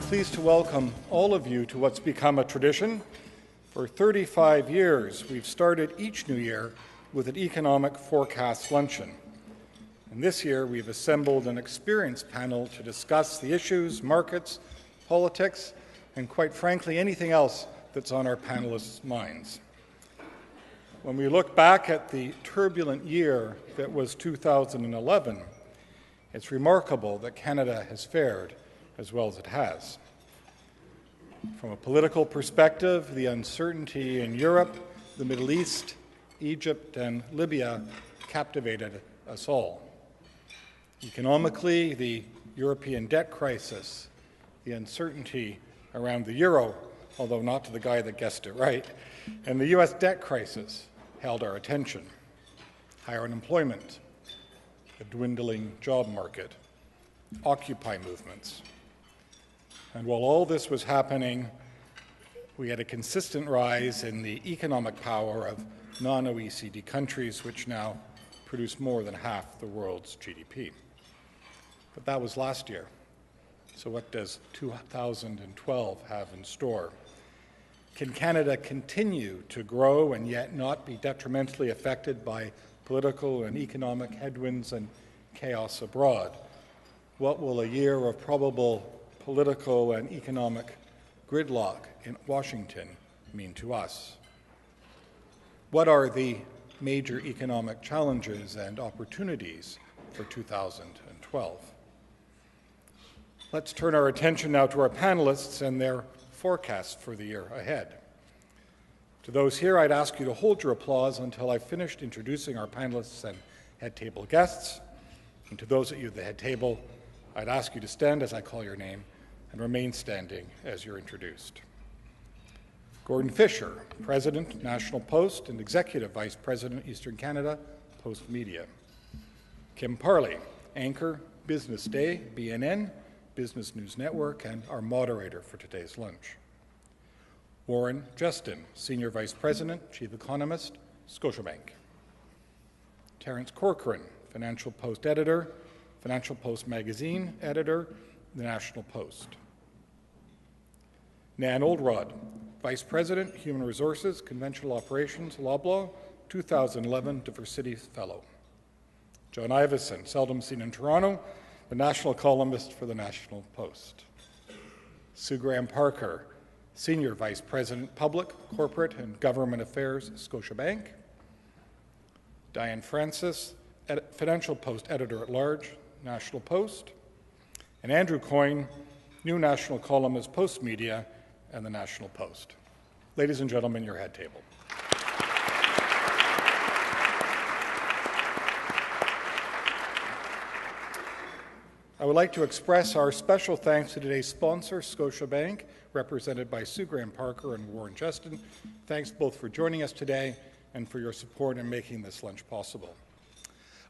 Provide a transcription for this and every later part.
pleased to welcome all of you to what's become a tradition. For 35 years, we've started each new year with an economic forecast luncheon. And this year, we've assembled an experienced panel to discuss the issues, markets, politics, and quite frankly, anything else that's on our panelists' minds. When we look back at the turbulent year that was 2011, it's remarkable that Canada has fared as well as it has. From a political perspective, the uncertainty in Europe, the Middle East, Egypt, and Libya captivated us all. Economically, the European debt crisis, the uncertainty around the euro, although not to the guy that guessed it right, and the U.S. debt crisis held our attention. Higher unemployment, a dwindling job market, Occupy movements. And while all this was happening, we had a consistent rise in the economic power of non-OECD countries, which now produce more than half the world's GDP. But that was last year. So what does 2012 have in store? Can Canada continue to grow and yet not be detrimentally affected by political and economic headwinds and chaos abroad? What will a year of probable political and economic gridlock in Washington mean to us? What are the major economic challenges and opportunities for 2012? Let's turn our attention now to our panelists and their forecasts for the year ahead. To those here, I'd ask you to hold your applause until I've finished introducing our panelists and head table guests. And to those of you at the head table, I'd ask you to stand as I call your name and remain standing as you're introduced. Gordon Fisher, President, National Post, and Executive Vice President, Eastern Canada, Postmedia. Kim Parlee, Anchor, Business Day, BNN, Business News Network, and our moderator for today's lunch. Warren Jestin, Senior Vice President, Chief Economist, Scotiabank. Terence Corcoran, Financial Post Editor, Financial Post Magazine Editor, The National Post. Nan Oldrod, Vice President, Human Resources, Conventional Operations, Loblaw, 2011 Diversity Fellow. John Ivison, seldom seen in Toronto, the national columnist for the National Post. Sue Graham-Parker, Senior Vice President, Public, Corporate, and Government Affairs, Scotiabank. Diane Francis, Financial Post Editor-at-Large, National Post. And Andrew Coyne, new national columnist, Postmedia, and the National Post. Ladies and gentlemen, your head table. I would like to express our special thanks to today's sponsor, Scotiabank, represented by Sue Graham-Parker and Warren Jestin. Thanks both for joining us today and for your support in making this lunch possible.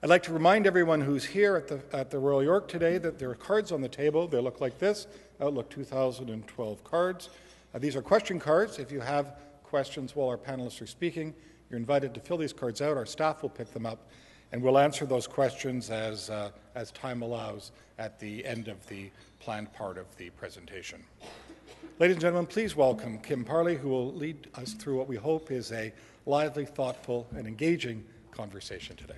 I'd like to remind everyone who's here at the Royal York today that there are cards on the table. They look like this, Outlook 2012 cards. These are question cards. If you have questions while our panelists are speaking, you're invited to fill these cards out. Our staff will pick them up, and we'll answer those questions as time allows at the end of the planned part of the presentation. Ladies and gentlemen, please welcome Kim Parlee, who will lead us through what we hope is a lively, thoughtful, and engaging conversation today.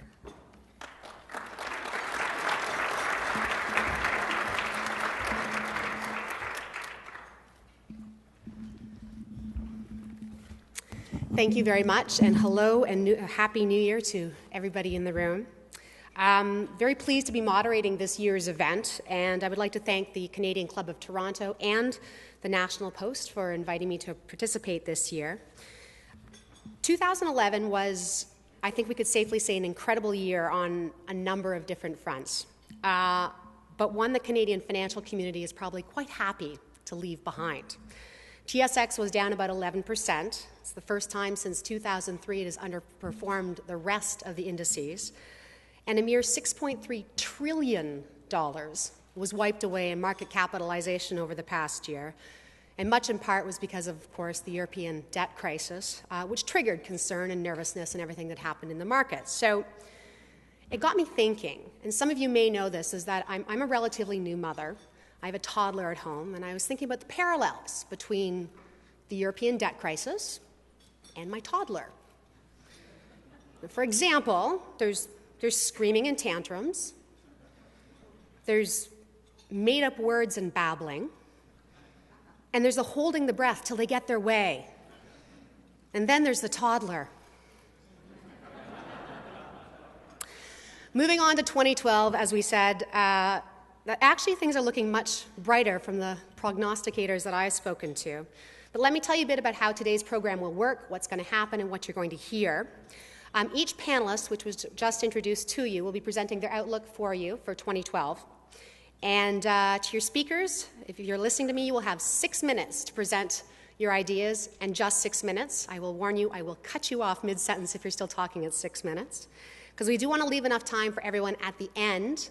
Thank you very much, and hello and Happy New Year to everybody in the room. I'm very pleased to be moderating this year's event, and I would like to thank the Canadian Club of Toronto and the National Post for inviting me to participate this year. 2011 was, I think we could safely say, an incredible year on a number of different fronts, but one the Canadian financial community is probably quite happy to leave behind. TSX was down about 11%. It's the first time since 2003 it has underperformed the rest of the indices. And a mere $6.3 trillion was wiped away in market capitalization over the past year. And much in part was because of course, the European debt crisis, which triggered concern and nervousness and everything that happened in the markets. So it got me thinking, and some of you may know this, is that I'm a relatively new mother. I have a toddler at home, and I was thinking about the parallels between the European debt crisis and my toddler. For example, there's screaming and tantrums, there's made-up words and babbling, and there's the holding the breath till they get their way. And then there's the toddler. Moving on to 2012, as we said, actually things are looking much brighter from the prognosticators that I've spoken to. But let me tell you a bit about how today's program will work, what's going to happen, and what you're going to hear. Each panelist, which was just introduced to you, will be presenting their outlook for you for 2012. And to your speakers, if you're listening to me, you will have 6 minutes to present your ideas, and just 6 minutes. I will warn you, I will cut you off mid-sentence if you're still talking at 6 minutes, because we do want to leave enough time for everyone at the end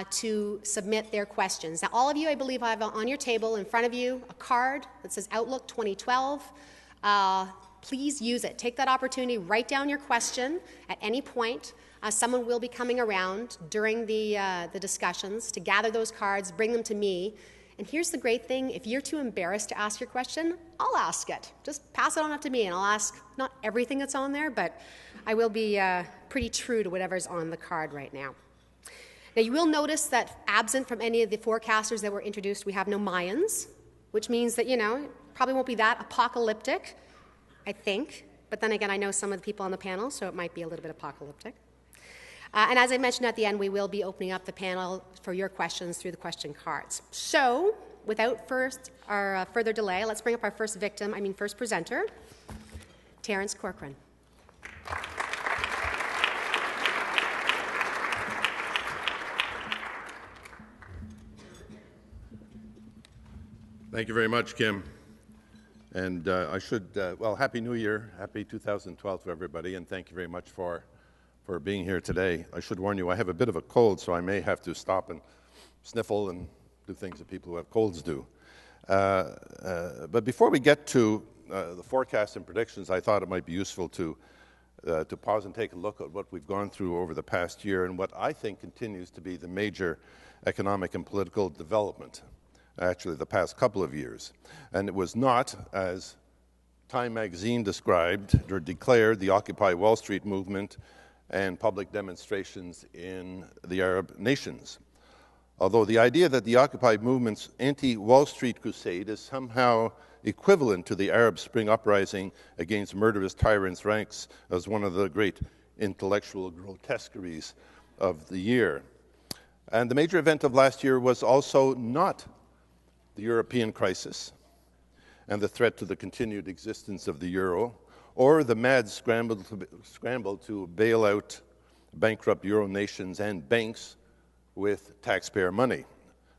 to submit their questions. Now, all of you, I believe, have on your table in front of you a card that says Outlook 2012. Please use it. Take that opportunity, write down your question at any point. Someone will be coming around during the discussions to gather those cards, bring them to me. And here's the great thing, if you're too embarrassed to ask your question, I'll ask it. Just pass it on up to me and I'll ask not everything that's on there, but I will be pretty true to whatever's on the card right now. Now you will notice that absent from any of the forecasters that were introduced, we have no Mayans, which means that, it probably won't be that apocalyptic, I think. But then again, I know some of the people on the panel, so it might be a little bit apocalyptic. And as I mentioned at the end, we will be opening up the panel for your questions through the question cards. So, without further delay, let's bring up our first presenter, Terence Corcoran. Thank you very much, Kim. And Happy New Year, happy 2012 to everybody, and thank you very much for being here today. I should warn you, I have a bit of a cold, so I may have to stop and sniffle and do things that people who have colds do. But before we get to the forecasts and predictions, I thought it might be useful to pause and take a look at what we've gone through over the past year and what I think continues to be the major economic and political development, actually the past couple of years. And it was not, as Time magazine described or declared, the Occupy Wall Street movement and public demonstrations in the Arab nations. Although the idea that the Occupy movement's anti-Wall Street crusade is somehow equivalent to the Arab Spring uprising against murderous tyrants ranks as one of the great intellectual grotesqueries of the year. And the major event of last year was also not the European crisis and the threat to the continued existence of the euro, or the mad scramble to bail out bankrupt euro nations and banks with taxpayer money,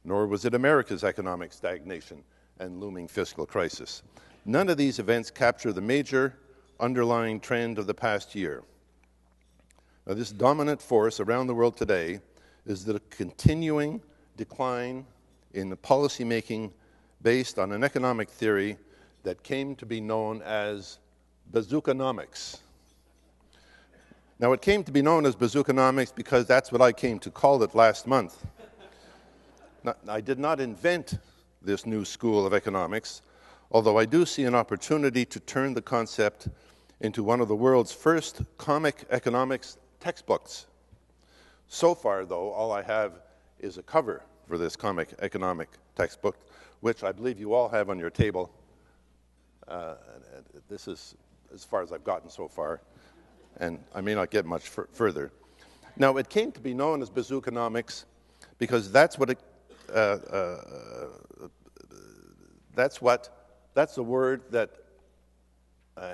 nor was it America's economic stagnation and looming fiscal crisis. None of these events capture the major underlying trend of the past year. Now, this dominant force around the world today is the continuing decline in the policymaking based on an economic theory that came to be known as bazookanomics. Now, it came to be known as bazookanomics because that's what I came to call it last month. Now, I did not invent this new school of economics, although I do see an opportunity to turn the concept into one of the world's first comic economics textbooks. So far, though, all I have is a cover for this comic economic textbook, which I believe you all have on your table. This is as far as I've gotten so far, and I may not get much further. Now, it came to be known as bazookanomics because that's the word that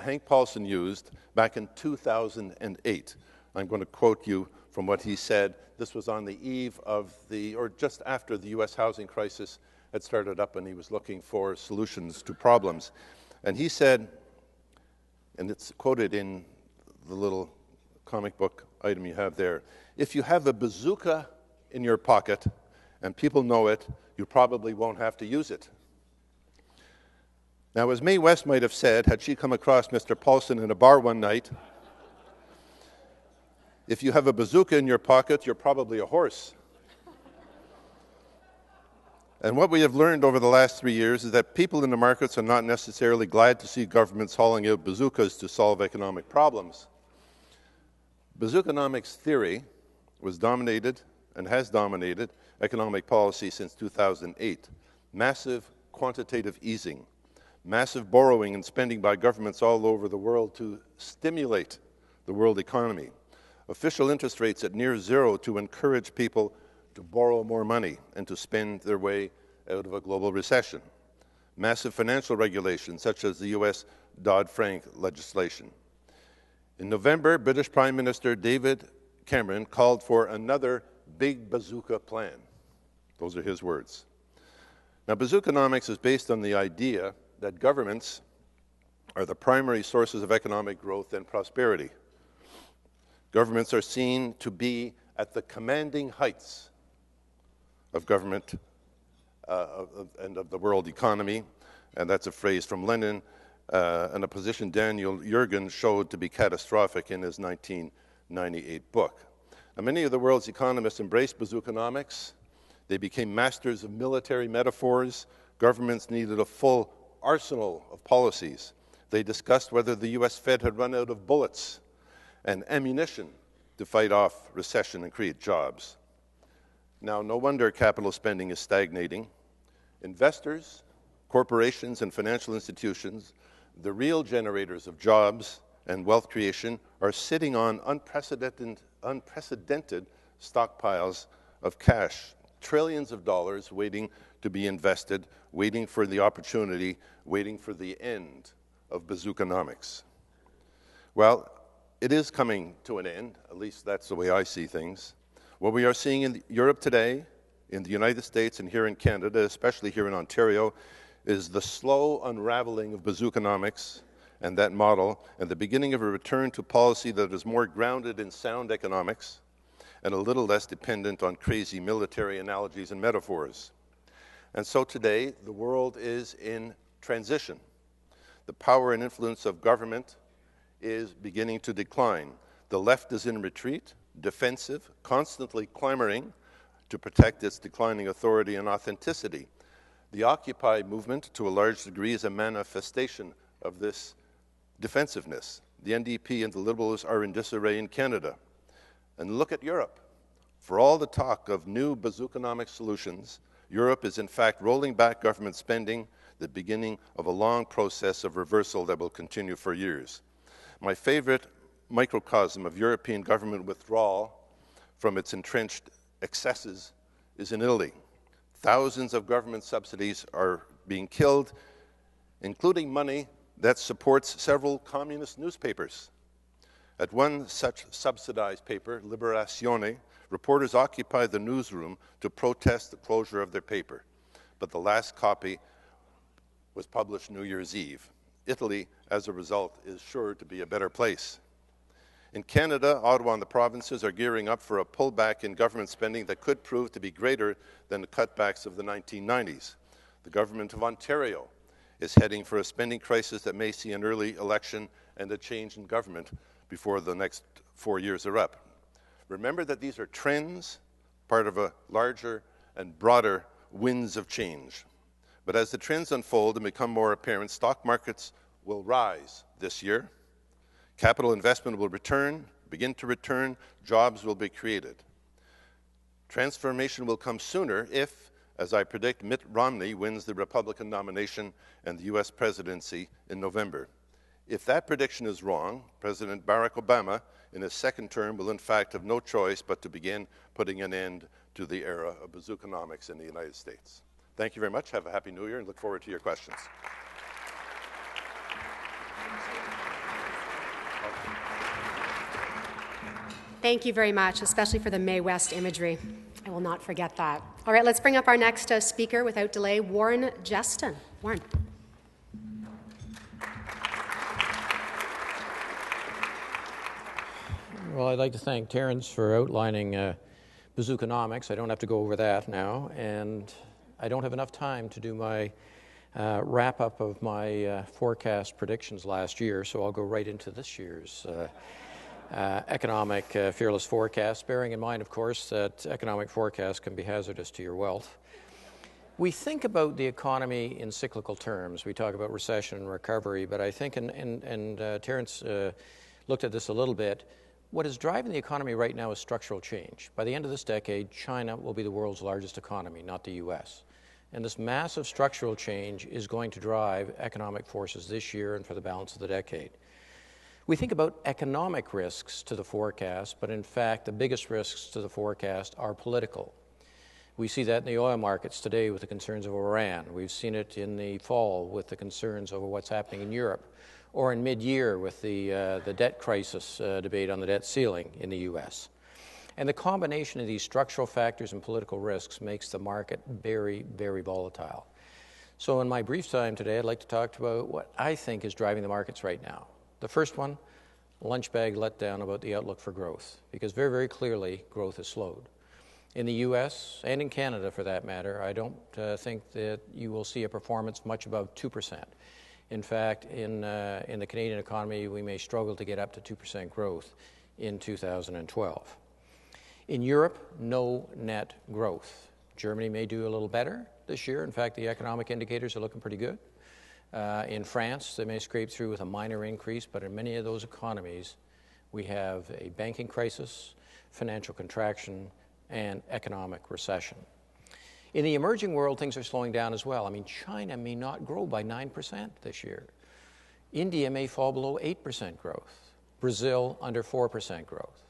Hank Paulson used back in 2008. I'm going to quote you from what he said. This was on the eve of or just after the U.S. housing crisis had started up, and he was looking for solutions to problems. And he said, and it's quoted in the little comic book item you have there, if you have a bazooka in your pocket and people know it, you probably won't have to use it. Now, as Mae West might have said, had she come across Mr. Paulson in a bar one night, if you have a bazooka in your pocket, you're probably a horse. And what we have learned over the last 3 years is that people in the markets are not necessarily glad to see governments hauling out bazookas to solve economic problems. Bazookonomics theory was dominated and has dominated economic policy since 2008. Massive quantitative easing, massive borrowing and spending by governments all over the world to stimulate the world economy. Official interest rates at near zero to encourage people to borrow more money and to spend their way out of a global recession. Massive financial regulations, such as the U.S. Dodd-Frank legislation. In November, British Prime Minister David Cameron called for another big bazooka plan. Those are his words. Now, bazookonomics is based on the idea that governments are the primary sources of economic growth and prosperity. Governments are seen to be at the commanding heights of government and of the world economy, and that's a phrase from Lenin, and a position Daniel Yergin showed to be catastrophic in his 1998 book. Now, many of the world's economists embraced bazookonomics. They became masters of military metaphors. Governments needed a full arsenal of policies. They discussed whether the U.S. Fed had run out of bullets and ammunition to fight off recession and create jobs. Now, no wonder capital spending is stagnating. Investors, corporations, and financial institutions, the real generators of jobs and wealth creation, are sitting on unprecedented stockpiles of cash, trillions of dollars waiting to be invested, waiting for the opportunity, waiting for the end of bazookonomics. Well, it is coming to an end, at least that's the way I see things. What we are seeing in Europe today, in the United States and here in Canada, especially here in Ontario, is the slow unraveling of bazookonomics and that model, and the beginning of a return to policy that is more grounded in sound economics and a little less dependent on crazy military analogies and metaphors. And so today, the world is in transition. The power and influence of government is beginning to decline. The left is in retreat, defensive, constantly clamoring to protect its declining authority and authenticity. The Occupy movement, to a large degree, is a manifestation of this defensiveness. The NDP and the Liberals are in disarray in Canada. And look at Europe. For all the talk of new bazookonomic solutions, Europe is in fact rolling back government spending, the beginning of a long process of reversal that will continue for years. My favorite microcosm of European government withdrawal from its entrenched excesses is in Italy. Thousands of government subsidies are being killed, including money that supports several communist newspapers. At one such subsidized paper, Liberazione, reporters occupied the newsroom to protest the closure of their paper. But the last copy was published New Year's Eve. Italy, as a result, is sure to be a better place. In Canada, Ottawa and the provinces are gearing up for a pullback in government spending that could prove to be greater than the cutbacks of the 1990s. The government of Ontario is heading for a spending crisis that may see an early election and a change in government before the next 4 years are up. Remember that these are trends, part of a larger and broader winds of change. But as the trends unfold and become more apparent, stock markets will rise this year. Capital investment will begin to return, jobs will be created. Transformation will come sooner if, as I predict, Mitt Romney wins the Republican nomination and the U.S. presidency in November. If that prediction is wrong, President Barack Obama, in his second term, will in fact have no choice but to begin putting an end to the era of bazookonomics in the United States. Thank you very much. Have a happy New Year and look forward to your questions. Thank you very much, especially for the Mae West imagery. I will not forget that. All right, let's bring up our next speaker without delay, Warren Jestin. Warren. Well, I'd like to thank Terence for outlining bazookonomics. I don't have to go over that now, and I don't have enough time to do my wrap-up of my forecast predictions last year, so I'll go right into this year's economic fearless forecast, bearing in mind, of course, that economic forecasts can be hazardous to your wealth. We think about the economy in cyclical terms. We talk about recession and recovery, but I think, and Terence looked at this a little bit, what is driving the economy right now is structural change. By the end of this decade, China will be the world's largest economy, not the U.S. And this massive structural change is going to drive economic forces this year and for the balance of the decade. We think about economic risks to the forecast, but in fact, the biggest risks to the forecast are political. We see that in the oil markets today with the concerns of Iran. We've seen it in the fall with the concerns over what's happening in Europe, or in mid-year with the debt crisis debate on the debt ceiling in the U.S. And the combination of these structural factors and political risks makes the market very, very volatile. So in my brief time today, I'd like to talk about what I think is driving the markets right now. The first one, lunch bag letdown about the outlook for growth, because very, very clearly growth has slowed. In the U.S. and in Canada, for that matter, I don't think that you will see a performance much above 2%. In fact, in the Canadian economy, we may struggle to get up to 2% growth in 2012. In Europe, no net growth. Germany may do a little better this year. In fact, the economic indicators are looking pretty good. In France, they may scrape through with a minor increase, but in many of those economies, we have a banking crisis, financial contraction, and economic recession. In the emerging world, things are slowing down as well. I mean, China may not grow by 9% this year. India may fall below 8% growth. Brazil under 4% growth.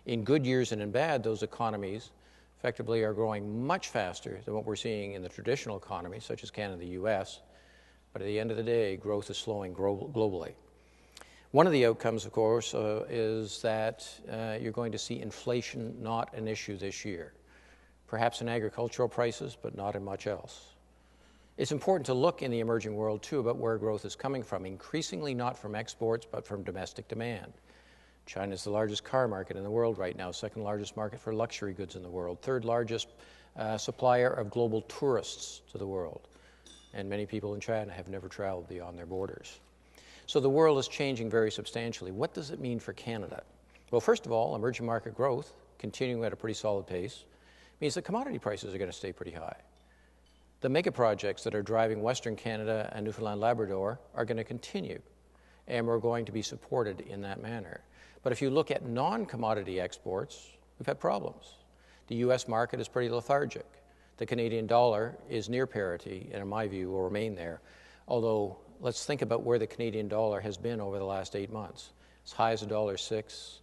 In good years and in bad, those economies effectively are growing much faster than what we're seeing in the traditional economies, such as Canada and the U.S., but at the end of the day, growth is slowing globally. One of the outcomes, of course, is that you're going to see inflation not an issue this year. Perhaps in agricultural prices, but not in much else. It's important to look in the emerging world, too, about where growth is coming from, increasingly not from exports, but from domestic demand. China is the largest car market in the world right now, second largest market for luxury goods in the world, third largest supplier of global tourists to the world. And many people in China have never traveled beyond their borders. So the world is changing very substantially. What does it mean for Canada? Well, first of all, emerging market growth, continuing at a pretty solid pace, means that commodity prices are going to stay pretty high. The mega projects that are driving Western Canada and Newfoundland Labrador are going to continue, and we're going to be supported in that manner. But if you look at non-commodity exports, we've had problems. The U.S. market is pretty lethargic. The Canadian dollar is near parity, and in my view, will remain there. Although, let's think about where the Canadian dollar has been over the last 8 months. As high as $1.06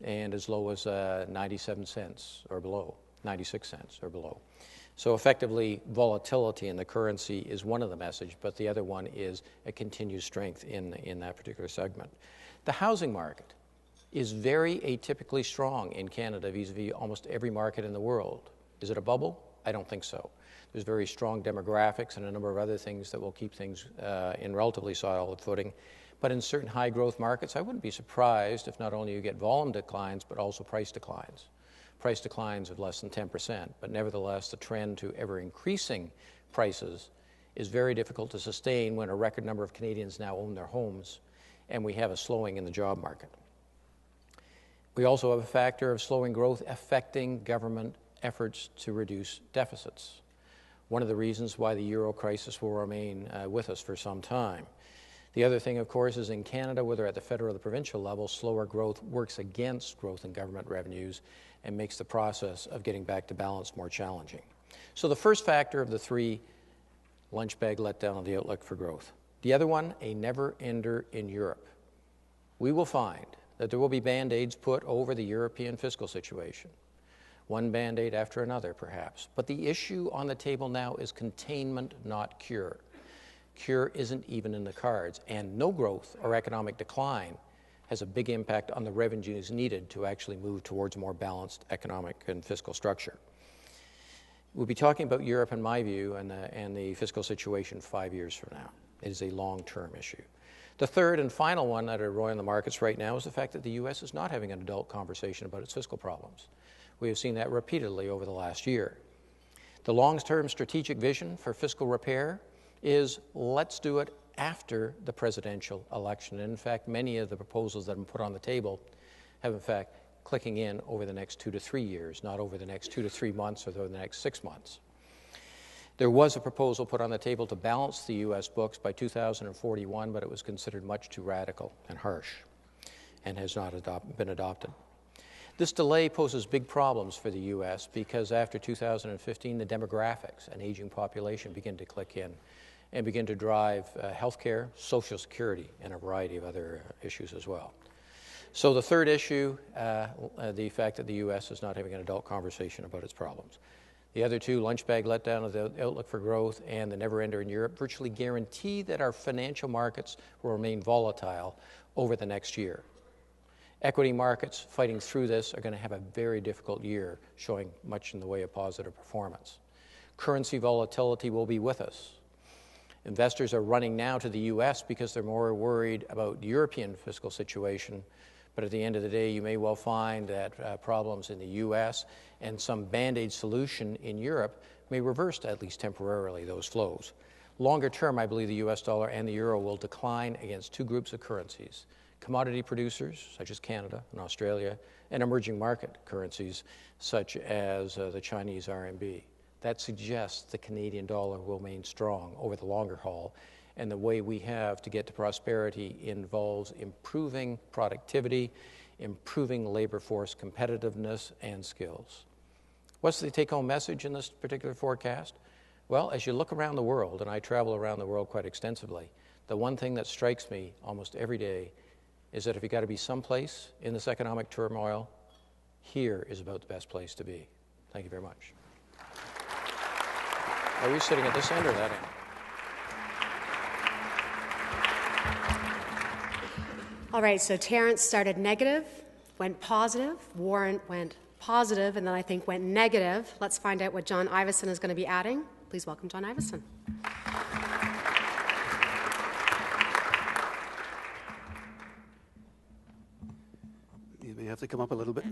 and as low as 97 cents or below. 96 cents or below. So effectively, volatility in the currency is one of the messages, but the other one is a continued strength in that particular segment. The housing market is very atypically strong in Canada vis-a-vis almost every market in the world. Is it a bubble? I don't think so. There's very strong demographics and a number of other things that will keep things in relatively solid footing. But in certain high-growth markets, I wouldn't be surprised if not only you get volume declines, but also price declines. Price declines of less than 10%, but nevertheless, the trend to ever-increasing prices is very difficult to sustain when a record number of Canadians now own their homes, and we have a slowing in the job market. We also have a factor of slowing growth affecting government efforts to reduce deficits. One of the reasons why the euro crisis will remain with us for some time. The other thing, of course, is in Canada, whether at the federal or the provincial level, slower growth works against growth in government revenues and makes the process of getting back to balance more challenging. So the first factor of the three, lunch bag letdown on the outlook for growth. The other one, a never-ender in Europe. We will find that there will be Band-Aids put over the European fiscal situation. One Band-Aid after another, perhaps. But the issue on the table now is containment, not cure. Cure isn't even in the cards, and no growth or economic decline has a big impact on the revenues needed to actually move towards a more balanced economic and fiscal structure. We'll be talking about Europe, in my view, and the fiscal situation 5 years from now. It is a long-term issue. The third and final one that are roiling the markets right now is the fact that the U.S. is not having an adult conversation about its fiscal problems. We have seen that repeatedly over the last year. The long-term strategic vision for fiscal repair is let's do it after the presidential election. And in fact, many of the proposals that have been put on the table have, in fact, clicking in over the next 2 to 3 years, not over the next 2 to 3 months or over the next 6 months. There was a proposal put on the table to balance the U.S. books by 2041, but it was considered much too radical and harsh and has not been adopted. This delay poses big problems for the U.S. because after 2015, the demographics, an aging population, begin to click in and begin to drive healthcare, Social Security, and a variety of other issues as well. So the third issue, the fact that the U.S. is not having an adult conversation about its problems. The other two, lunch bag letdown of the outlook for growth and the never ender in Europe, virtually guarantee that our financial markets will remain volatile over the next year. Equity markets fighting through this are going to have a very difficult year, showing much in the way of positive performance. Currency volatility will be with us. Investors are running now to the U.S. because they're more worried about the European fiscal situation. But at the end of the day, you may well find that problems in the U.S. and some Band-Aid solution in Europe may reverse, at least temporarily, those flows. Longer term, I believe the U.S. dollar and the euro will decline against two groups of currencies: commodity producers, such as Canada and Australia, and emerging market currencies, such as the Chinese RMB. That suggests the Canadian dollar will remain strong over the longer haul, and the way we have to get to prosperity involves improving productivity, improving labor force competitiveness and skills. What's the take-home message in this particular forecast? Well, as you look around the world, and I travel around the world quite extensively, the one thing that strikes me almost every day is that if you've got to be someplace in this economic turmoil, here is about the best place to be. Thank you very much. Are we sitting at this end or that end? All right, so Terence started negative, went positive, Warren went positive, and then I think went negative. Let's find out what John Ivison is going to be adding. Please welcome John Ivison. You may have to come up a little bit.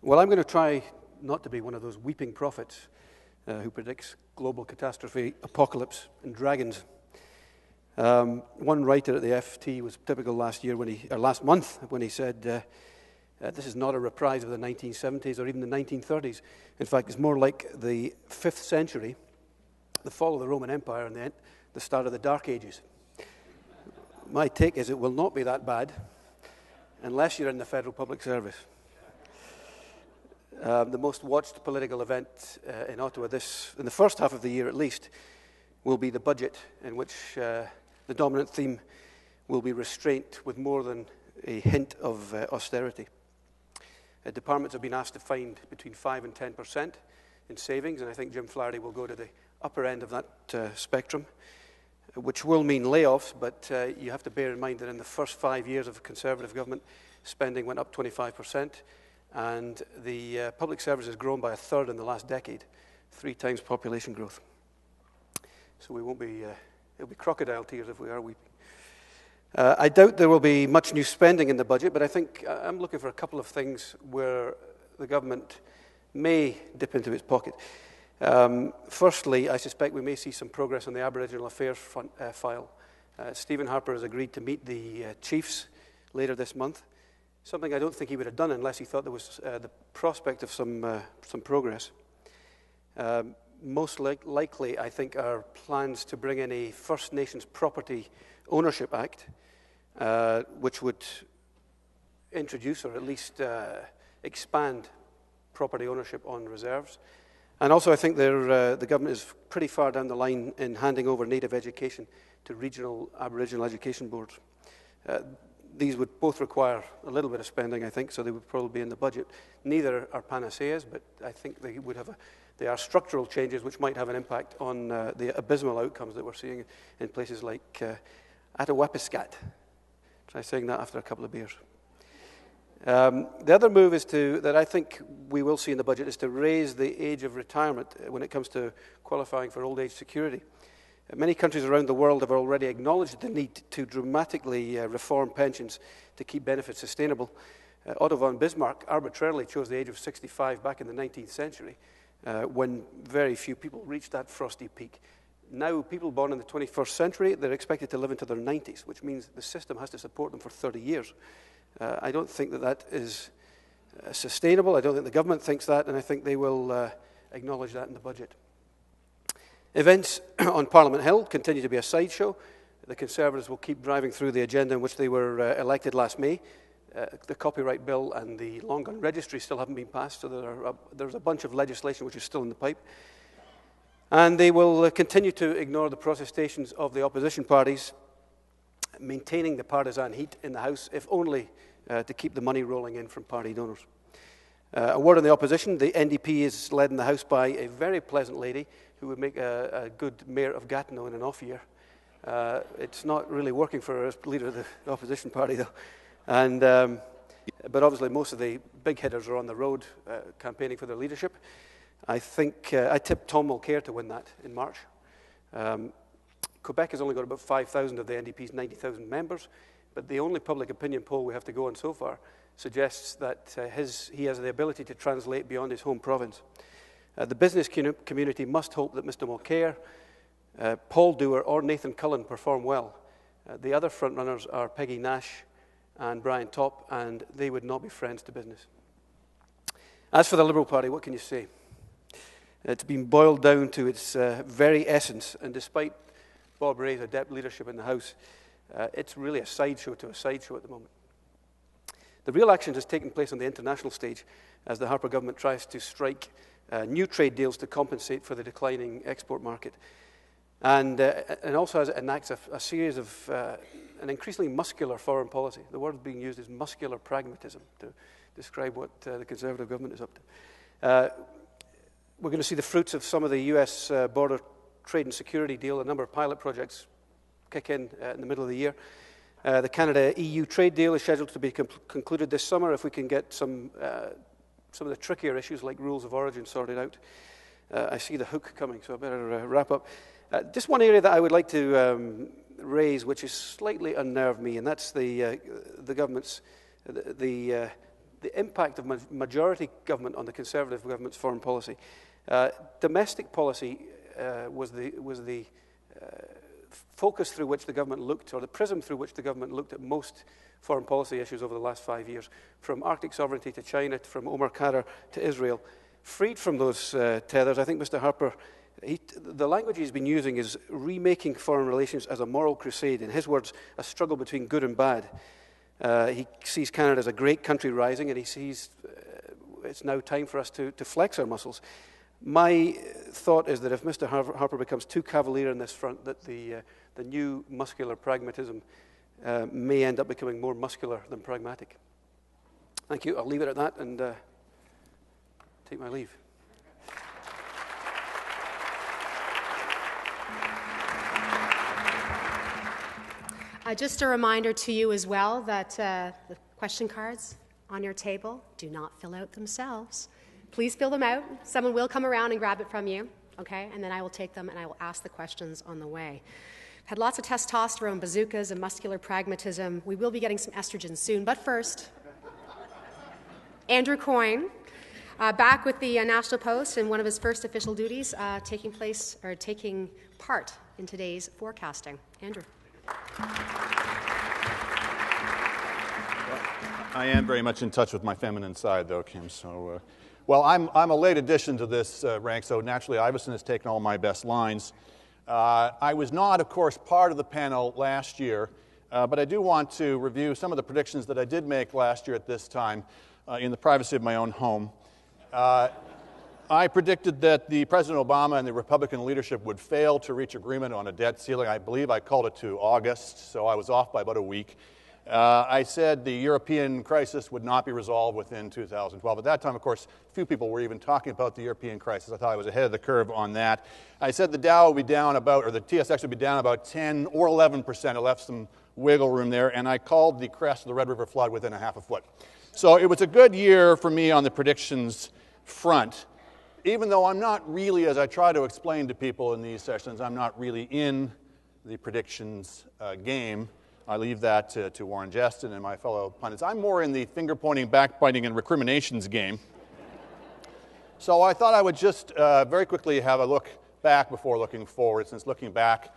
Well, I'm going to try not to be one of those weeping prophets who predicts global catastrophe, apocalypse, and dragons. One writer at the FT was typical last month when he said, this is not a reprise of the 1970s or even the 1930s. In fact, it's more like the 5th century, the fall of the Roman Empire, and then the start of the Dark Ages. My take is it will not be that bad unless you're in the federal public service. The most watched political event in Ottawa in the first half of the year at least, will be the budget, in which the dominant theme will be restraint with more than a hint of austerity. Departments have been asked to find between 5 and 10% in savings, and I think Jim Flaherty will go to the upper end of that spectrum, which will mean layoffs, but you have to bear in mind that in the first 5 years of Conservative government, spending went up 25%, and the public service has grown by a third in the last decade, 3 times population growth. So we won't be, it'll be crocodile tears if we are weeping. I doubt there will be much new spending in the budget, but I think I'm looking for a couple of things where the government may dip into its pocket. Firstly, I suspect we may see some progress on the Aboriginal Affairs file. Stephen Harper has agreed to meet the chiefs later this month, something I don't think he would have done unless he thought there was the prospect of some progress. Most likely, I think, are plans to bring in a First Nations Property Ownership Act, which would introduce or at least expand property ownership on reserves. And also, I think the government is pretty far down the line in handing over native education to regional Aboriginal education boards. These would both require a little bit of spending, I think, so they would probably be in the budget. Neither are panaceas, but I think they are structural changes which might have an impact on the abysmal outcomes that we're seeing in places like Atawapiskat. Try saying that after a couple of beers. The other move that I think we will see in the budget is to raise the age of retirement when it comes to qualifying for old age security. Many countries around the world have already acknowledged the need to dramatically reform pensions to keep benefits sustainable. Otto von Bismarck arbitrarily chose the age of 65 back in the 19th century, when very few people reached that frosty peak. Now, people born in the 21st century, they're expected to live into their 90s, which means the system has to support them for 30 years. I don't think that is sustainable. I don't think the government thinks that, and I think they will acknowledge that in the budget. Events on Parliament Hill continue to be a sideshow. The Conservatives will keep driving through the agenda in which they were elected last May. The copyright bill and the long gun registry still haven't been passed, so there's a bunch of legislation which is still in the pipe. And they will continue to ignore the protestations of the opposition parties, maintaining the partisan heat in the House, if only to keep the money rolling in from party donors. A word on the opposition. The NDP is led in the House by a very pleasant lady who would make a good mayor of Gatineau in an off year. It's not really working for her as leader of the opposition party, though. And, but obviously most of the big hitters are on the road campaigning for their leadership. I think I tipped Tom Mulcair to win that in March. Quebec has only got about 5,000 of the NDP's 90,000 members, but the only public opinion poll we have to go on so far suggests that he has the ability to translate beyond his home province. The business community must hope that Mr. Mulcair, Paul Dewar or Nathan Cullen perform well. The other frontrunners are Peggy Nash and Brian Topp, and they would not be friends to business. As for the Liberal Party, what can you say? It's been boiled down to its very essence, and despite Bob Rae's adept leadership in the House, it's really a sideshow to a sideshow at the moment. The real action has taken place on the international stage as the Harper government tries to strike new trade deals to compensate for the declining export market. And also enacts a series of an increasingly muscular foreign policy. The word being used is muscular pragmatism to describe what the Conservative government is up to. We're going to see the fruits of some of the US border trade and security deal. A number of pilot projects kick in the middle of the year. The Canada-EU trade deal is scheduled to be concluded this summer if we can get some of the trickier issues like rules of origin sorted out. I see the hook coming, so I better wrap up. Just one area that I would like to raise, which has slightly unnerved me, and that's the government's the impact of majority government on the Conservative government's foreign policy. Domestic policy was the focus through which the government looked, or the prism through which the government looked at most foreign policy issues over the last 5 years, from Arctic sovereignty to China, from Omar Khadr to Israel. Freed from those tethers, I think Mr. Harper, the language he's been using is remaking foreign relations as a moral crusade. In his words, a struggle between good and bad. He sees Canada as a great country rising, and he sees it's now time for us to flex our muscles. My thought is that if Mr. Harper becomes too cavalier on this front, that the new muscular pragmatism may end up becoming more muscular than pragmatic. Thank you. I'll leave it at that and take my leave. Just a reminder to you as well that the question cards on your table do not fill out themselves. Please fill them out. Someone will come around and grab it from you, okay? And then I will take them and I will ask the questions on the way. Had lots of testosterone, bazookas, and muscular pragmatism. We will be getting some estrogen soon, but first, Andrew Coyne, back with the National Post in one of his first official duties, taking part in today's forecasting. Andrew. I am very much in touch with my feminine side, though, Kim. So, well, I'm a late addition to this rank, so naturally Ivison has taken all my best lines. I was not, of course, part of the panel last year, but I do want to review some of the predictions that I did make last year at this time in the privacy of my own home. I predicted that the President Obama and the Republican leadership would fail to reach agreement on a debt ceiling. I believe I called it to August, so I was off by about a week. I said the European crisis would not be resolved within 2012. At that time, of course, few people were even talking about the European crisis. I thought I was ahead of the curve on that. I said the Dow would be down about, or the TSX would be down about 10 or 11%. I left some wiggle room there, and I called the crest of the Red River flood within a half a foot. So it was a good year for me on the predictions front. Even though I'm not really, as I try to explain to people in these sessions, I'm not really in the predictions game. I leave that to Warren Jestin and my fellow pundits. I'm more in the finger-pointing, backbiting, and recriminations game. So I thought I would just very quickly have a look back before looking forward, since looking back,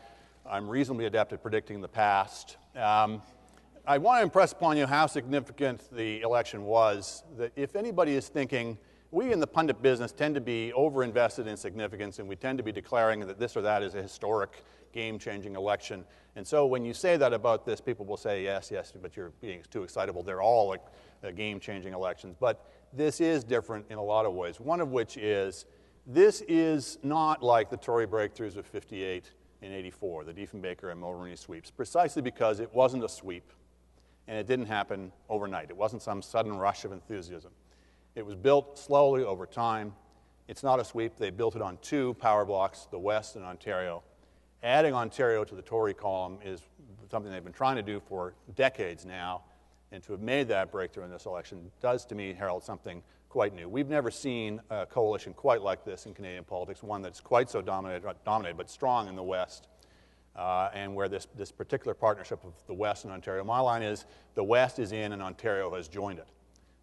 I'm reasonably adept at predicting the past. I want to impress upon you how significant the election was, that if anybody is thinking we in the pundit business tend to be over-invested in significance, and we tend to be declaring that this or that is a historic, game-changing election. And so when you say that about this, people will say, yes, yes, but you're being too excitable. They're all like game-changing elections. But this is different in a lot of ways, one of which is this is not like the Tory breakthroughs of 58 and 84, the Diefenbaker and Mulroney sweeps, precisely because it wasn't a sweep and it didn't happen overnight. It wasn't some sudden rush of enthusiasm. It was built slowly over time. It's not a sweep. They built it on two power blocks, the West and Ontario. Adding Ontario to the Tory column is something they've been trying to do for decades now, and to have made that breakthrough in this election does, to me, herald something quite new. We've never seen a coalition quite like this in Canadian politics, one that's quite so dominated but strong in the West, and where this particular partnership of the West and Ontario, my line is the West is in and Ontario has joined it.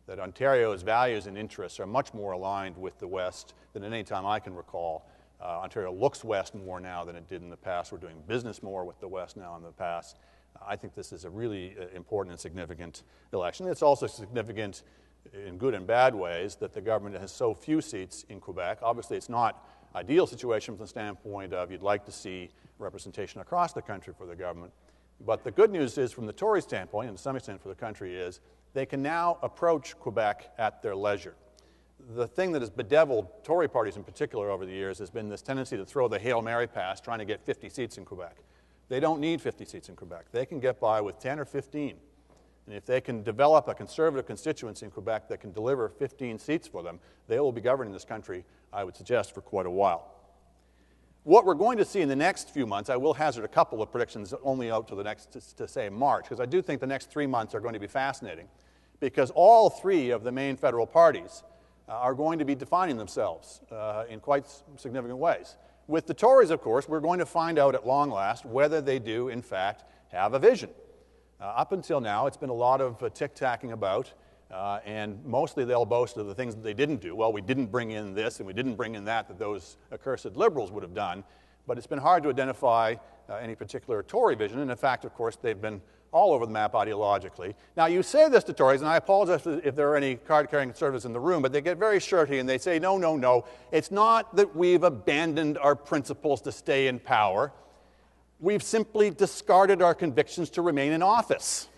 That Ontario's values and interests are much more aligned with the West than at any time I can recall. Ontario looks West more now than it did in the past. We're doing business more with the West now than the past. I think this is a really important and significant election. It's also significant in good and bad ways that the government has so few seats in Quebec. Obviously, it's not an ideal situation from the standpoint of you'd like to see representation across the country for the government. But the good news is, from the Tory standpoint, and to some extent for the country, is they can now approach Quebec at their leisure. The thing that has bedeviled Tory parties in particular over the years has been this tendency to throw the Hail Mary pass trying to get 50 seats in Quebec. They don't need 50 seats in Quebec. They can get by with 10 or 15. And if they can develop a conservative constituency in Quebec that can deliver 15 seats for them, they will be governing this country, I would suggest, for quite a while. What we're going to see in the next few months, I will hazard a couple of predictions only out to the next, to say March, because I do think the next 3 months are going to be fascinating, because all three of the main federal parties are going to be defining themselves in quite significant ways. With the Tories, of course, we're going to find out at long last whether they do, in fact, have a vision. Up until now, it's been a lot of tic-tacking about, and mostly they'll boast of the things that they didn't do. Well, we didn't bring in this and we didn't bring in that those accursed Liberals would have done, but it's been hard to identify any particular Tory vision, and in fact, of course, they've been all over the map ideologically. Now, you say this to Tories, and I apologize if there are any card-carrying conservatives in the room, but they get very shirty and they say, no, no, no, it's not that we've abandoned our principles to stay in power. We've simply discarded our convictions to remain in office.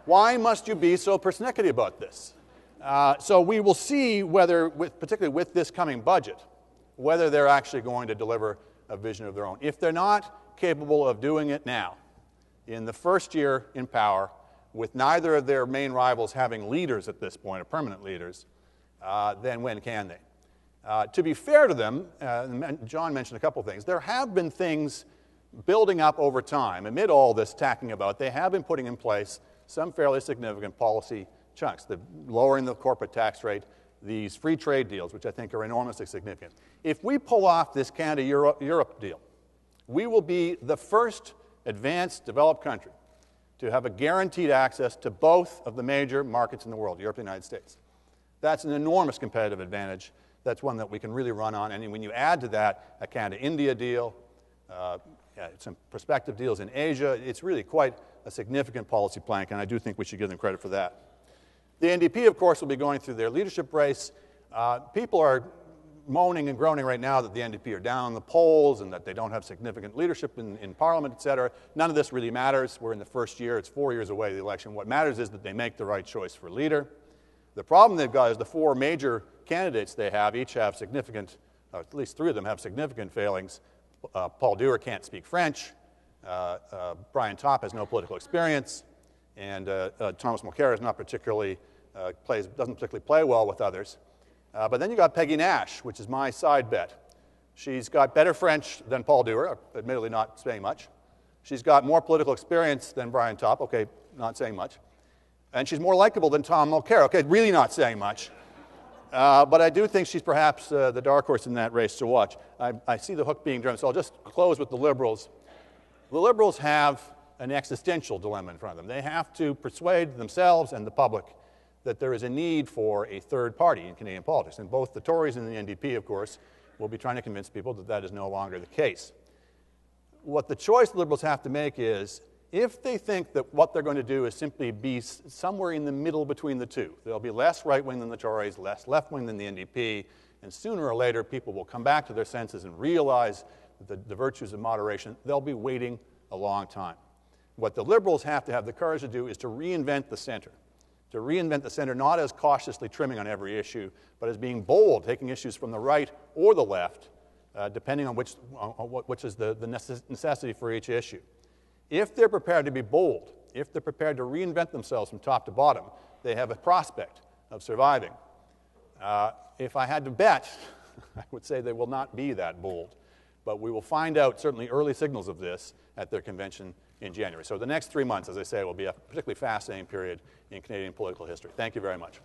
Why must you be so persnickety about this? So we will see whether, particularly with this coming budget, whether they're actually going to deliver a vision of their own. If they're not capable of doing it now, in the first year in power, with neither of their main rivals having leaders at this point, or permanent leaders, then when can they? To be fair to them, John mentioned a couple things. There have been things building up over time. Amid all this tacking about, they have been putting in place some fairly significant policy chunks, the lowering the corporate tax rate, these free trade deals, which I think are enormously significant. If we pull off this Canada-Europe deal, we will be the first advanced, developed country to have a guaranteed access to both of the major markets in the world, Europe and the United States. That's an enormous competitive advantage. That's one that we can really run on. And when you add to that a Canada-India deal, some prospective deals in Asia, it's really quite a significant policy plank, and I do think we should give them credit for that. The NDP, of course, will be going through their leadership race. People are moaning and groaning right now that the NDP are down in the polls and that they don't have significant leadership in Parliament, et cetera. None of this really matters. We're in the first year. It's 4 years away, the election. What matters is that they make the right choice for leader. The problem they've got is the four major candidates they have each have significant, at least three of them have significant failings. Paul Dewar can't speak French. Brian Topp has no political experience. And Thomas Mulcair is not particularly, doesn't particularly play well with others. But then you got Peggy Nash, which is my side bet. She's got better French than Paul Dewar, admittedly not saying much. She's got more political experience than Brian Topp, okay, not saying much. And she's more likable than Tom Mulcair, okay, really not saying much. But I do think she's perhaps the dark horse in that race to watch. I see the hook being driven, so I'll just close with the Liberals. The Liberals have an existential dilemma in front of them. They have to persuade themselves and the public that there is a need for a third party in Canadian politics. And both the Tories and the NDP, of course, will be trying to convince people that that is no longer the case. What the choice the Liberals have to make is, If they think that what they're going to do is simply be somewhere in the middle between the two, they'll be less right-wing than the Tories, less left-wing than the NDP, and sooner or later people will come back to their senses and realize the virtues of moderation, they'll be waiting a long time. What the Liberals have to have the courage to do is to reinvent the center. To reinvent the center not as cautiously trimming on every issue, but as being bold, taking issues from the right or the left, depending on which is the necessity for each issue. If they're prepared to be bold, if they're prepared to reinvent themselves from top to bottom, they have a prospect of surviving. If I had to bet, I would say they will not be that bold. But we will find out certainly early signals of this at their convention in January. So the next 3 months, as I say, will be a particularly fascinating period in Canadian political history. Thank you very much.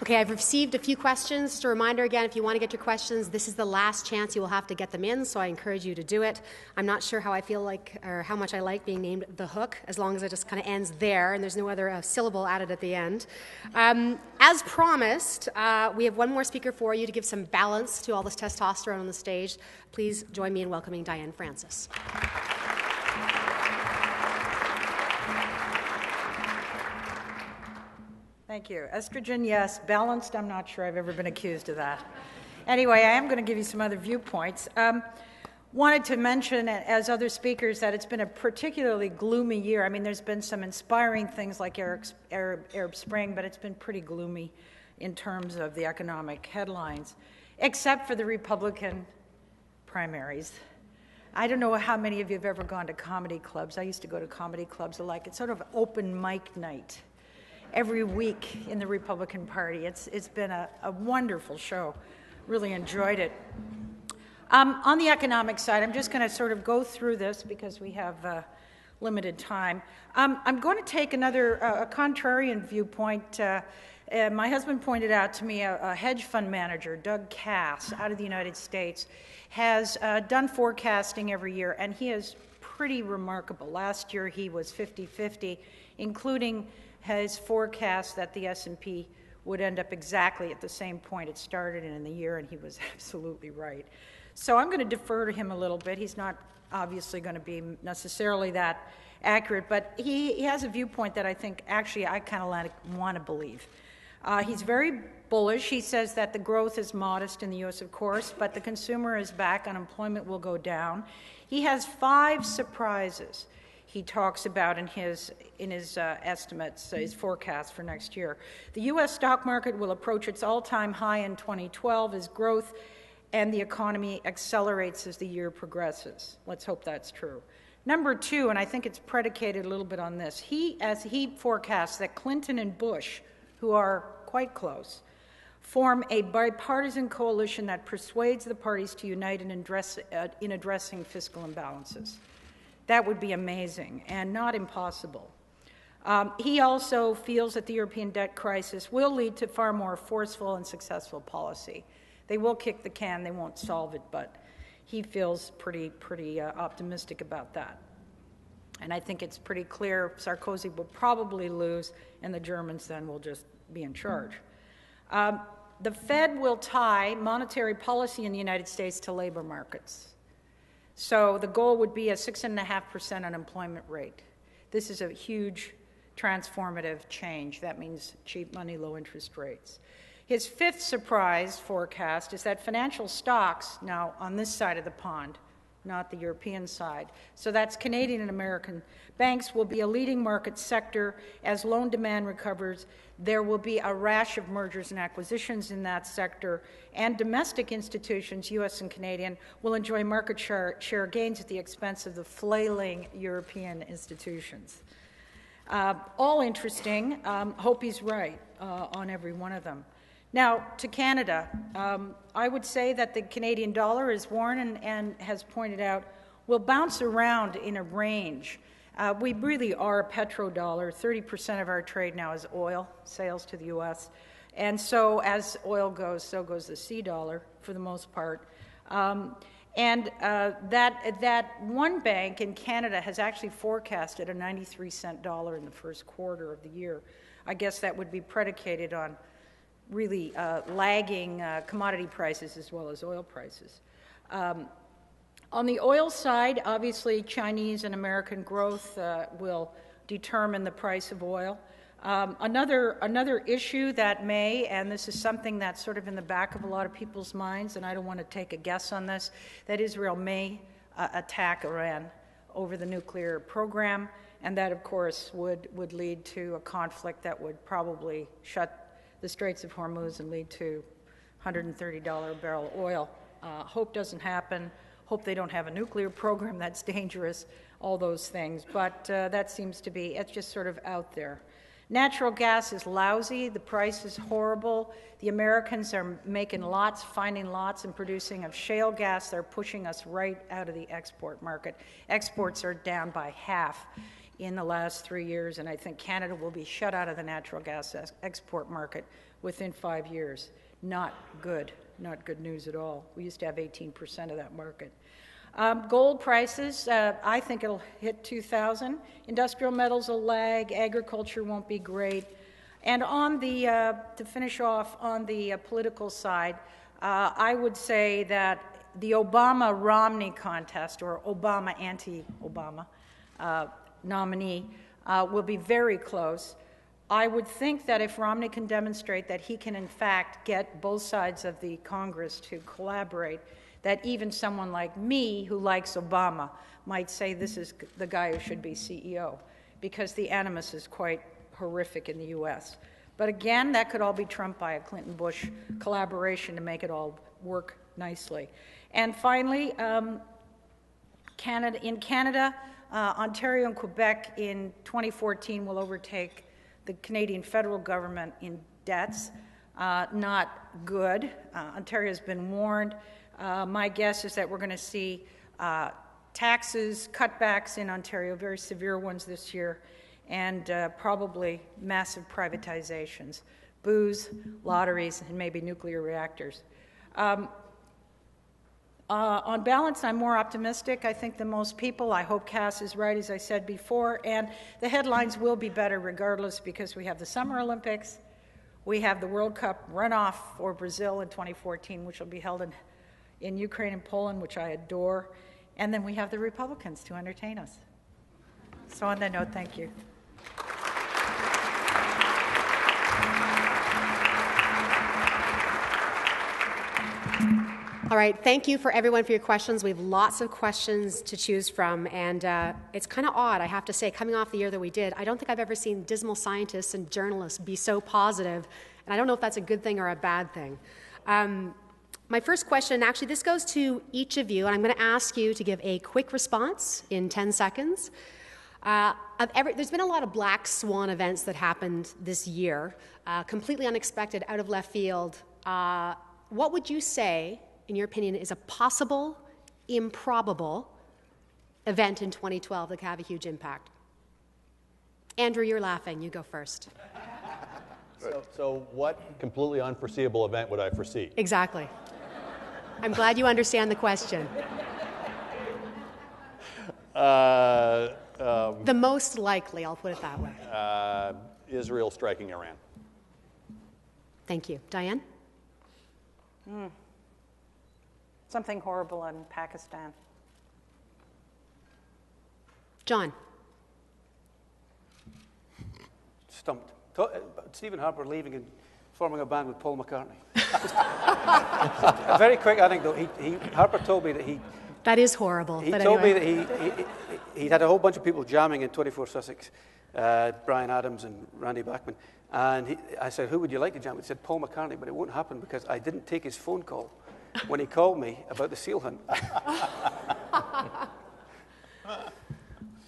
Okay, I've received a few questions. Just a reminder again, if you want to get your questions, this is the last chance you will have to get them in, so I encourage you to do it. I'm not sure how I feel like, or how much I like being named the hook, as long as it just kind of ends there and there's no other syllable added at the end. As promised, we have one more speaker for you to give some balance to all this testosterone on the stage. Please join me in welcoming Diane Francis. Thank you. Estrogen, yes. Balanced, I'm not sure I've ever been accused of that. Anyway, I am going to give you some other viewpoints. Wanted to mention, as other speakers, that it's been a particularly gloomy year. I mean, there's been some inspiring things like Arab Spring, but it's been pretty gloomy in terms of the economic headlines, except for the Republican primaries. I don't know how many of you have ever gone to comedy clubs. I used to go to comedy clubs alike. It's sort of open mic night every week in the Republican Party. It's been a wonderful show. Really enjoyed it. On the economic side, I'm just going to sort of go through this because we have limited time. I'm going to take another a contrarian viewpoint. My husband pointed out to me a hedge fund manager, Doug Cass, out of the United States, has done forecasting every year, and he is pretty remarkable. Last year he was 50-50, including his forecast that the S&P would end up exactly at the same point it started in the year, and he was absolutely right. So I'm going to defer to him a little bit. He's not obviously going to be necessarily that accurate, but he has a viewpoint that I think actually I kind of want to believe. He's very bullish. He says that the growth is modest in the U.S., of course, but the consumer is back, unemployment will go down. He has 5 surprises he talks about in his estimates, his forecast for next year. The U.S. stock market will approach its all-time high in 2012 as growth and the economy accelerates as the year progresses. Let's hope that's true. Number 2, and I think it's predicated a little bit on this, as he forecasts that Clinton and Bush, who are quite close, form a bipartisan coalition that persuades the parties to unite in addressing fiscal imbalances. That would be amazing and not impossible. He also feels that the European debt crisis will lead to far more forceful and successful policy. They will kick the can, they won't solve it, but he feels pretty optimistic about that. And I think it's pretty clear Sarkozy will probably lose, and the Germans then will just be in charge. The Fed will tie monetary policy in the United States to labor markets. So the goal would be a 6.5% unemployment rate. This is a huge transformative change. That means cheap money, low interest rates. His 5th surprise forecast is that financial stocks, now on this side of the pond, not the European side, so that's Canadian and American banks, will be a leading market sector as loan demand recovers. There will be a rash of mergers and acquisitions in that sector, and domestic institutions, U.S. and Canadian, will enjoy market share gains at the expense of the flailing European institutions. All interesting. Hope he's right on every one of them. Now, to Canada, I would say that the Canadian dollar, as Warren and has pointed out, will bounce around in a range. We really are a petrodollar. 30% of our trade now is oil, sales to the U.S. And so as oil goes, so goes the sea dollar for the most part. That one bank in Canada has actually forecasted a 93-cent dollar in the first quarter of the year. I guess that would be predicated on really lagging commodity prices as well as oil prices. On the oil side, obviously Chinese and American growth will determine the price of oil. Another issue that may, and this is something that's sort of in the back of a lot of people's minds, and I don't want to take a guess on this, that Israel may attack Iran over the nuclear program, and that, of course, would lead to a conflict that would probably shut the Straits of Hormuz and lead to $130 a barrel oil. Hope doesn't happen. Hope they don't have a nuclear program that's dangerous, all those things. But that seems to be, it's just sort of out there. Natural gas is lousy. The price is horrible. The Americans are making lots, finding lots, and producing of shale gas. They're pushing us right out of the export market. Exports are down by half in the last 3 years, and I think Canada will be shut out of the natural gas export market within 5 years. Not good. Not good news at all. We used to have 18% of that market. Gold prices, I think it'll hit 2,000. Industrial metals will lag. Agriculture won't be great. And on the, to finish off on the political side, I would say that the Obama-Romney contest, or Obama anti-Obama nominee, will be very close. I would think that if Romney can demonstrate that he can, in fact, get both sides of the Congress to collaborate, that even someone like me who likes Obama might say this is the guy who should be CEO, because the animus is quite horrific in the U.S. But again, that could all be trumped by a Clinton-Bush collaboration to make it all work nicely. And finally, in Canada, Ontario and Quebec in 2014 will overtake the Canadian federal government in debts. Not good. Ontario has been warned. My guess is that we're going to see taxes, cutbacks in Ontario, very severe ones this year, and probably massive privatizations, booze, lotteries, and maybe nuclear reactors. On balance, I'm more optimistic, I think, than most people. I hope Cass is right, as I said before, and the headlines will be better regardless, because we have the Summer Olympics, we have the World Cup runoff for Brazil in 2014, which will be held in Ukraine and Poland, which I adore, and then we have the Republicans to entertain us. So on that note, thank you. All right, thank you for everyone for your questions. We have lots of questions to choose from, and it's kind of odd, I have to say, coming off the year that we did, I don't think I've ever seen dismal scientists and journalists be so positive, and I don't know if that's a good thing or a bad thing. My first question, actually, this goes to each of you, and I'm going to ask you to give a quick response in 10 seconds. There's been a lot of black swan events that happened this year, completely unexpected, out of left field. What would you say, in your opinion, is a possible, improbable event in 2012 that could have a huge impact? Andrew, you're laughing. You go first. So what completely unforeseeable event would I foresee? Exactly. I'm glad you understand the question. The most likely, I'll put it that way. Israel striking Iran. Thank you. Diane? Something horrible in Pakistan. John? Stumped. Stephen Harper leaving and forming a band with Paul McCartney. A very quick anecdote. Harper told me that That is horrible. He but told anyway. me that he had a whole bunch of people jamming in 24 Sussex, Brian Adams and Randy Bachman. And I said, who would you like to jam? He said, Paul McCartney, but it won't happen because I didn't take his phone call when he called me about the seal hunt.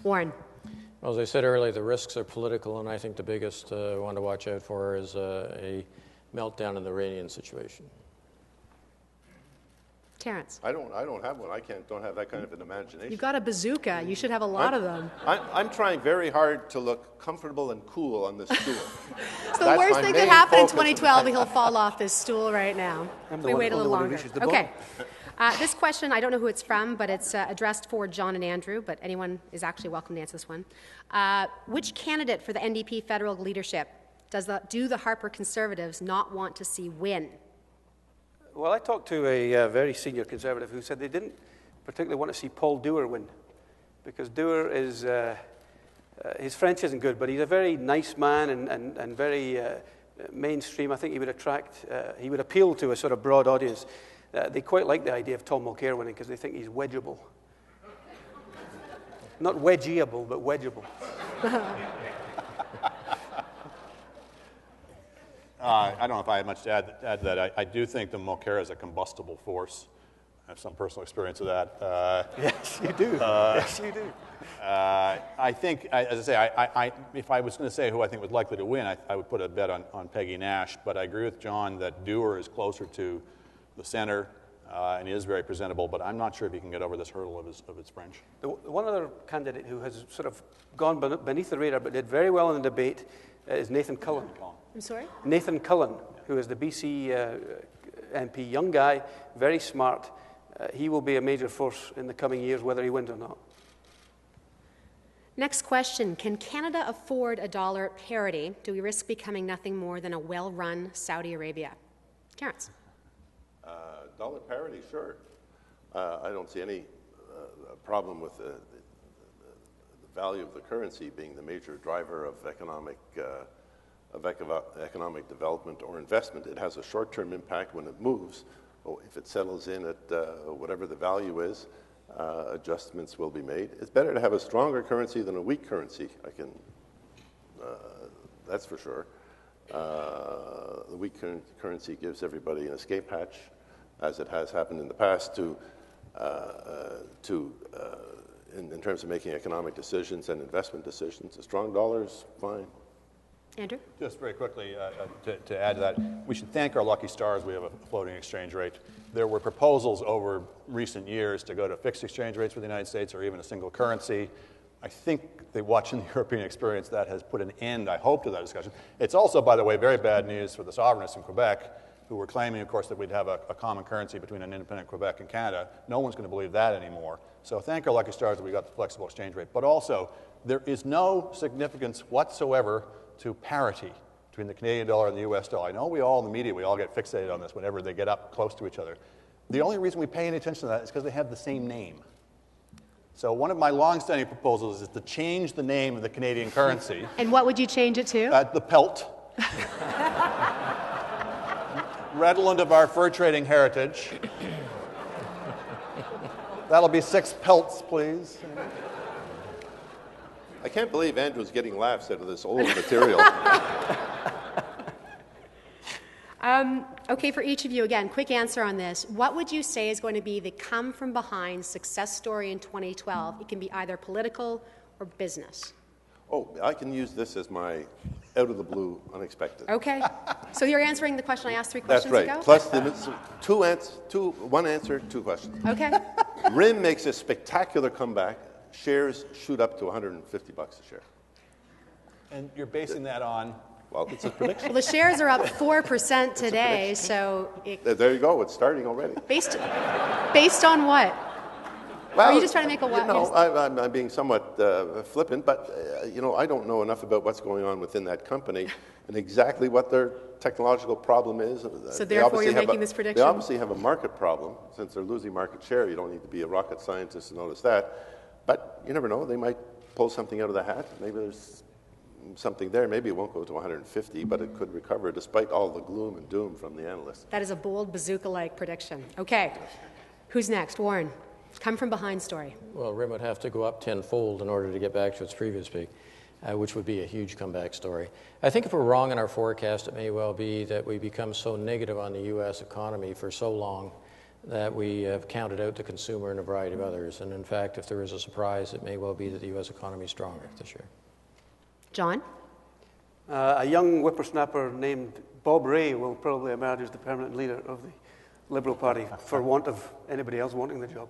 Warren? Well, as I said earlier, the risks are political, and I think the biggest one to watch out for is a meltdown in the Iranian situation. Terence? I don't have one. I don't have that kind of an imagination. You've got a bazooka. You should have a lot of them. I'm trying very hard to look comfortable and cool on this stool. So the worst thing that happened in 2012, he'll fall off this stool right now. We wait a little longer. Okay. This question, I don't know who it's from, but it's addressed for John and Andrew, but anyone is actually welcome to answer this one. Which candidate for the NDP federal leadership do the Harper Conservatives not want to see win? Well, I talked to a very senior Conservative who said they didn't particularly want to see Paul Dewar win, because Dewar is, his French isn't good, but he's a very nice man and very mainstream. I think he would he would appeal to a sort of broad audience. They quite like the idea of Tom Mulcair winning because they think he's wedgeable. Not wedgeable, but wedgeable. I don't know if I have much to add to that. I do think the Mulcair is a combustible force. I have some personal experience of that. Yes, you do. Yes, you do. I think, as I say, if I was going to say who I think was likely to win, I would put a bet on Peggy Nash. But I agree with John that Dewar is closer to the center, and he is very presentable. But I'm not sure if he can get over this hurdle of his French. The one other candidate who has sort of gone beneath the radar but did very well in the debate is Nathan Cullen. I'm sorry? Nathan Cullen, who is the BC MP, young guy, very smart. He will be a major force in the coming years, whether he wins or not. Next question. Can Canada afford a dollar at parity? Do we risk becoming nothing more than a well-run Saudi Arabia? Terence. Dollar parity, sure. I don't see any problem with the value of the currency being the major driver of economic development or investment. It has a short-term impact when it moves. If it settles in at whatever the value is, adjustments will be made. It's better to have a stronger currency than a weak currency. That's for sure. The weak currency gives everybody an escape hatch, as it has happened in the past, in terms of making economic decisions and investment decisions. A strong dollar is fine. Andrew? Just very quickly, to add to that, we should thank our lucky stars we have a floating exchange rate. There were proposals over recent years to go to fixed exchange rates for the United States or even a single currency. I think watching the European experience, that has put an end, I hope, to that discussion. It's also, by the way, very bad news for the sovereignists in Quebec, who were claiming, of course, that we'd have a common currency between an independent Quebec and Canada. No one's going to believe that anymore. So thank our lucky stars that we got the flexible exchange rate. But also, there is no significance whatsoever to parity between the Canadian dollar and the US dollar. I know we all in the media, we all get fixated on this whenever they get up close to each other. The only reason we pay any attention to that is because they have the same name. So one of my long-standing proposals is to change the name of the Canadian currency. And what would you change it to? The pelt. Redolent of our fur trading heritage. That'll be 6 pelts, please. I can't believe Andrew's getting laughs out of this old material. Okay, for each of you, again, quick answer on this. What would you say is going to be the come-from-behind success story in 2012? It can be either political or business. Oh, I can use this as my out-of-the-blue unexpected. Okay. So you're answering the question I asked 3 questions ago? That's right. Plus, one answer, 2 questions. Okay. RIM makes a spectacular comeback. Shares shoot up to $150 a share. And you're basing that on? Well, it's a prediction. Well, the shares are up 4% today, so... There you go. It's starting already. Based on what? Well, are you just trying to make a what? I'm being somewhat flippant, but I don't know enough about what's going on within that company and exactly what their technological problem is. So therefore, you're making this prediction? They obviously have a market problem. Since they're losing market share, you don't need to be a rocket scientist to notice that. But you never know. They might pull something out of the hat. Maybe there's something there. Maybe it won't go to 150, but it could recover despite all the gloom and doom from the analysts. That is a bold bazooka-like prediction. Okay. Who's next? Warren. Come from behind story. Well, RIM would have to go up tenfold in order to get back to its previous peak, which would be a huge comeback story. I think if we're wrong in our forecast, it may well be that we become so negative on the U.S. economy for so long that we have counted out the consumer and a variety of others. And in fact, if there is a surprise, it may well be that the U.S. economy is stronger this year. John? A young whippersnapper named Bob Rae will probably emerge as the permanent leader of the Liberal Party for want of anybody else wanting the job.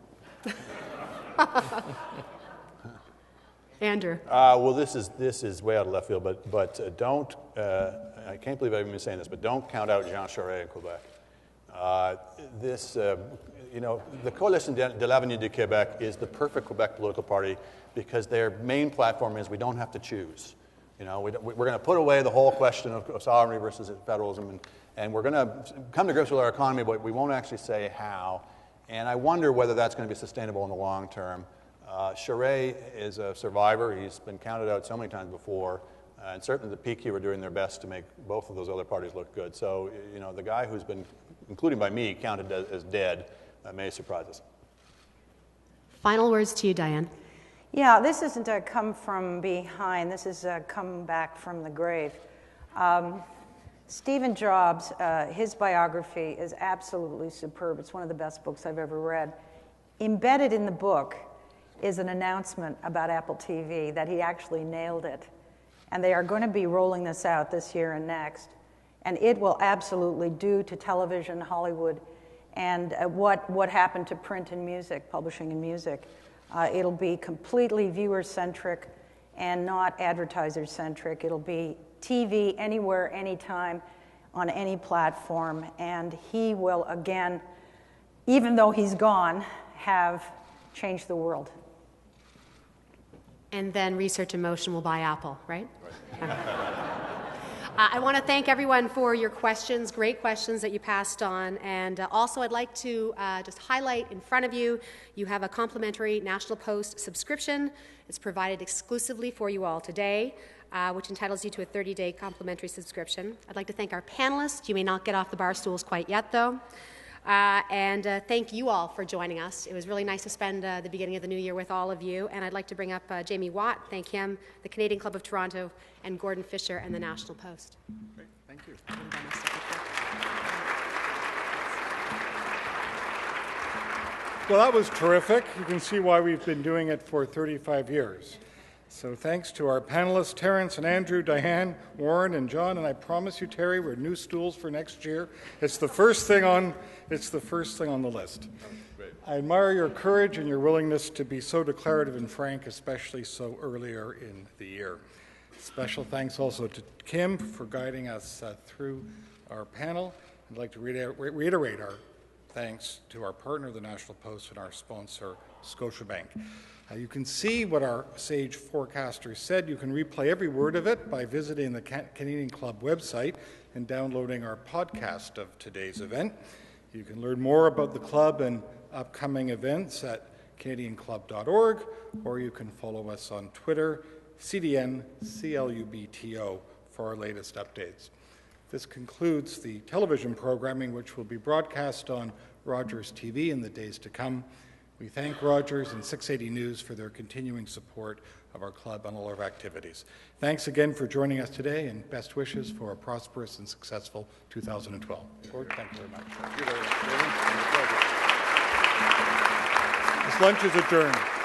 Andrew? Well, this is way out of left field, but don't, I can't believe I've been saying this, but don't count out Jean Charest in Quebec. The Coalition de l'Avenir du Québec is the perfect Quebec political party because their main platform is we don't have to choose. You know, we're going to put away the whole question of sovereignty versus federalism, and we're going to come to grips with our economy, but we won't actually say how. And I wonder whether that's going to be sustainable in the long term. Charest is a survivor. He's been counted out so many times before. And certainly the PQ are doing their best to make both of those other parties look good. So, you know, the guy who's been, including by me, counted as dead may surprise us. Final words to you, Diane. Yeah, this isn't a come from behind. This is a come back from the grave. Stephen Jobs, his biography is absolutely superb. It's one of the best books I've ever read. Embedded in the book is an announcement about Apple TV that he actually nailed it. And they are going to be rolling this out this year and next. And it will absolutely do to television, Hollywood, and what happened to print and music, publishing and music. It'll be completely viewer-centric and not advertiser-centric. It'll be TV anywhere, anytime, on any platform. And he will, again, even though he's gone, have changed the world. And then Research in Motion will buy Apple, right? I want to thank everyone for your questions, great questions that you passed on. And also I'd like to just highlight in front of you, you have a complimentary National Post subscription. It's provided exclusively for you all today, which entitles you to a 30-day complimentary subscription. I'd like to thank our panelists. You may not get off the bar stools quite yet, though. And thank you all for joining us. It was really nice to spend the beginning of the new year with all of you. And I'd like to bring up Jamie Watt, thank him, the Canadian Club of Toronto, and Gordon Fisher and the National Post. Great, thank you. Well, that was terrific. You can see why we've been doing it for 35 years. So thanks to our panelists, Terence and Andrew, Diane, Warren, and John, and I promise you, Terry, we're new stools for next year. It's the first thing on the list. I admire your courage and your willingness to be so declarative and frank, especially so earlier in the year. Special thanks also to Kim for guiding us through our panel. I'd like to reiterate our thanks to our partner, the National Post, and our sponsor, Scotiabank. You can see what our sage forecaster said. You can replay every word of it by visiting the Canadian Club website and downloading our podcast of today's event. You can learn more about the club and upcoming events at canadianclub.org, or you can follow us on Twitter, CDNCLUBTO, for our latest updates. This concludes the television programming, which will be broadcast on Rogers TV in the days to come. We thank Rogers and 680 News for their continuing support of our club and all our activities. Thanks again for joining us today, and best wishes for a prosperous and successful 2012. Gord, thank you very much. Thank you very much. This lunch is adjourned.